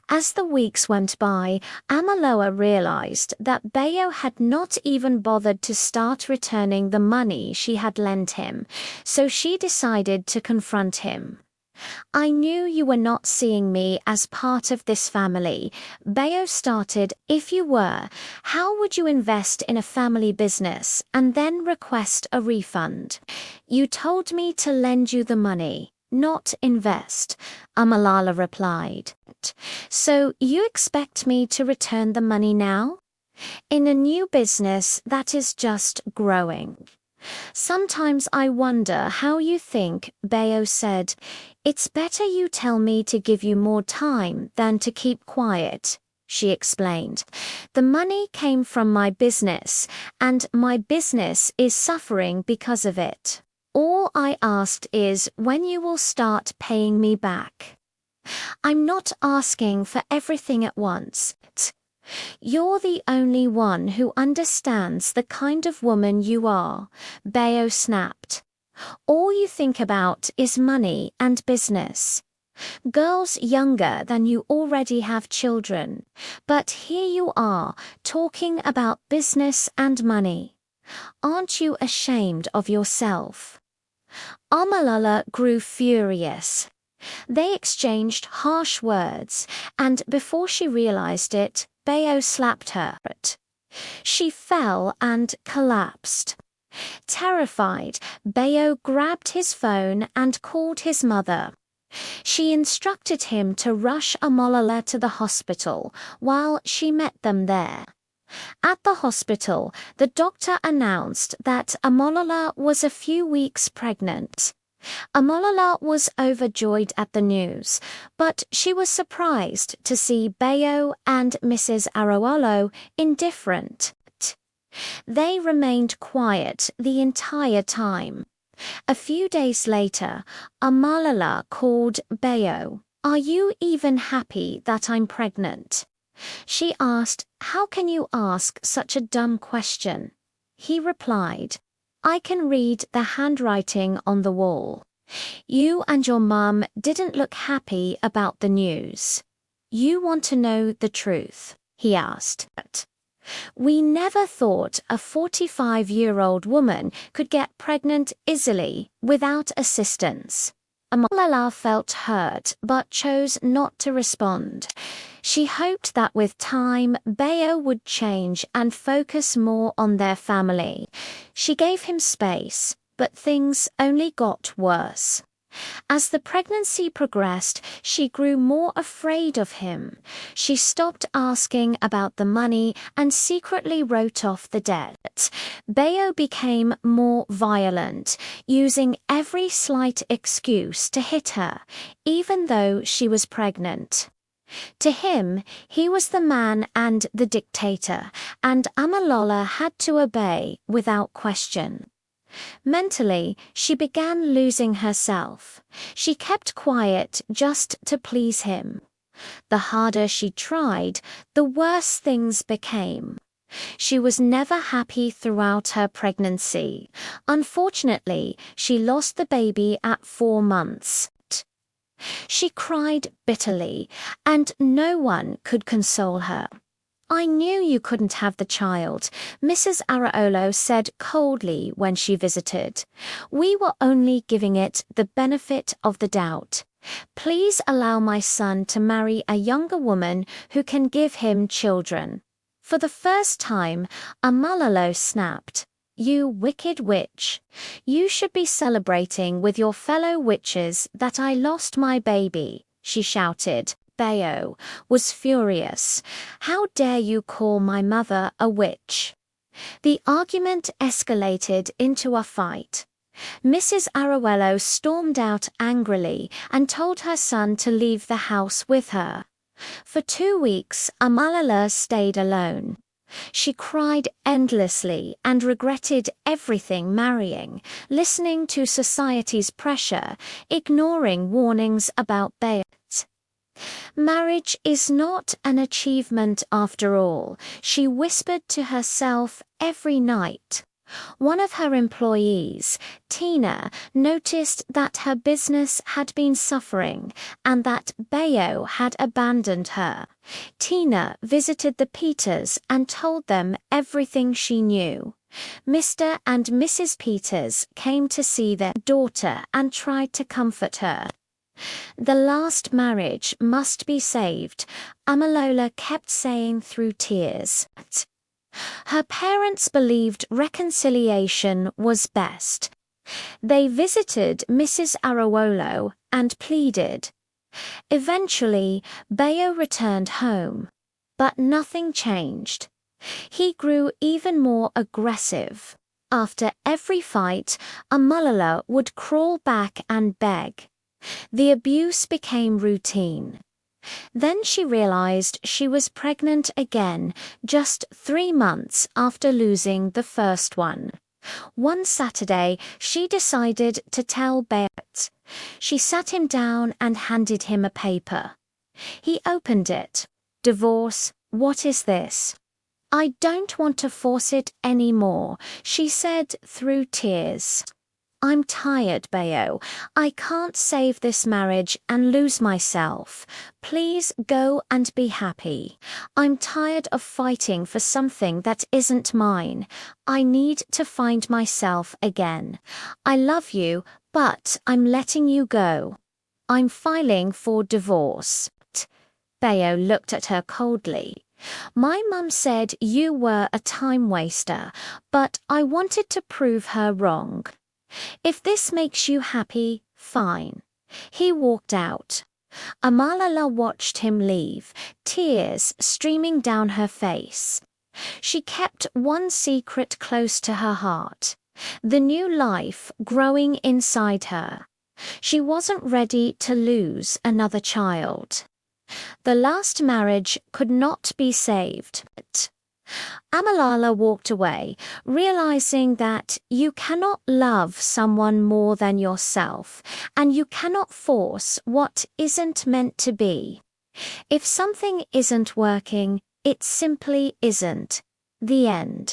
As the weeks went by, Amaloa realized that Bayo had not even bothered to start returning the money she had lent him, so she decided to confront him. "I knew you were not seeing me as part of this family," Bayo started. "If you were, how would you invest in a family business and then request a refund? You told me to lend you the money, not invest," Amalala replied. "So you expect me to return the money now? In a new business that is just growing." "Sometimes I wonder how you think," Bayo said. "It's better you tell me to give you more time than to keep quiet," she explained. "The money came from my business, and my business is suffering because of it. All I asked is when you will start paying me back. I'm not asking for everything at once. You're the only one who understands the kind of woman you are," Bayo snapped. "All you think about is money and business. Girls younger than you already have children, but here you are talking about business and money. Aren't you ashamed of yourself?" Amalala grew furious. They exchanged harsh words, and before she realized it, Bayo slapped her. She fell and collapsed. Terrified, Bayo grabbed his phone and called his mother. She instructed him to rush Amalala to the hospital while she met them there. At the hospital, the doctor announced that Amalala was a few weeks pregnant. Amalala was overjoyed at the news, but she was surprised to see Bayo and Mrs. Arowolo indifferent. They remained quiet the entire time. A few days later, Amalala called Bayo. "Are you even happy that I'm pregnant?" She asked. "How can you ask such a dumb question?" He replied, "I can read the handwriting on the wall. You and your mum didn't look happy about the news. You want to know the truth?" he asked. "We never thought a 45-year-old woman could get pregnant easily without assistance." Amalala felt hurt but chose not to respond. She hoped that with time, Bayo would change and focus more on their family. She gave him space, but things only got worse. As the pregnancy progressed, she grew more afraid of him. She stopped asking about the money and secretly wrote off the debt. Bayo became more violent, using every slight excuse to hit her, even though she was pregnant. To him, he was the man and the dictator, and Amalala had to obey without question. Mentally, she began losing herself. She kept quiet just to please him. The harder she tried, the worse things became. She was never happy throughout her pregnancy. Unfortunately, she lost the baby at 4 months. She cried bitterly, and no one could console her. "I knew you couldn't have the child," Mrs. Araolo said coldly when she visited. "We were only giving it the benefit of the doubt. Please allow my son to marry a younger woman who can give him children." For the first time, Amalalo snapped. "You wicked witch. You should be celebrating with your fellow witches that I lost my baby," she shouted. Bayo was furious. "How dare you call my mother a witch?" The argument escalated into a fight. Mrs. Arowello stormed out angrily and told her son to leave the house with her. For 2 weeks, Amalala stayed alone. She cried endlessly and regretted everything marrying, listening to society's pressure, ignoring warnings about Bayo. "Marriage is not an achievement after all," she whispered to herself every night. One of her employees, Tina, noticed that her business had been suffering and that Bayo had abandoned her. Tina visited the Peters and told them everything she knew. Mr. and Mrs. Peters came to see their daughter and tried to comfort her. The last marriage must be saved, Amalola kept saying through tears. Her parents believed reconciliation was best. They visited Mrs. Arowolo and pleaded. Eventually, Bayo returned home. But nothing changed. He grew even more aggressive. After every fight, Amalola would crawl back and beg. The abuse became routine. Then she realized she was pregnant again just 3 months after losing the first one. One Saturday, she decided to tell Bayo. She sat him down and handed him a paper. He opened it. "Divorce, what is this?" "I don't want to force it anymore," she said through tears. "I'm tired, Bayo. I can't save this marriage and lose myself. Please go and be happy. I'm tired of fighting for something that isn't mine. I need to find myself again. I love you, but I'm letting you go. I'm filing for divorce." Bayo looked at her coldly. "My mum said you were a time waster, but I wanted to prove her wrong. If this makes you happy, fine." He walked out. Amalola watched him leave, tears streaming down her face. She kept one secret close to her heart, the new life growing inside her. She wasn't ready to lose another child. The last marriage could not be saved. Amalola walked away, realizing that you cannot love someone more than yourself, and you cannot force what isn't meant to be. If something isn't working, it simply isn't. The end.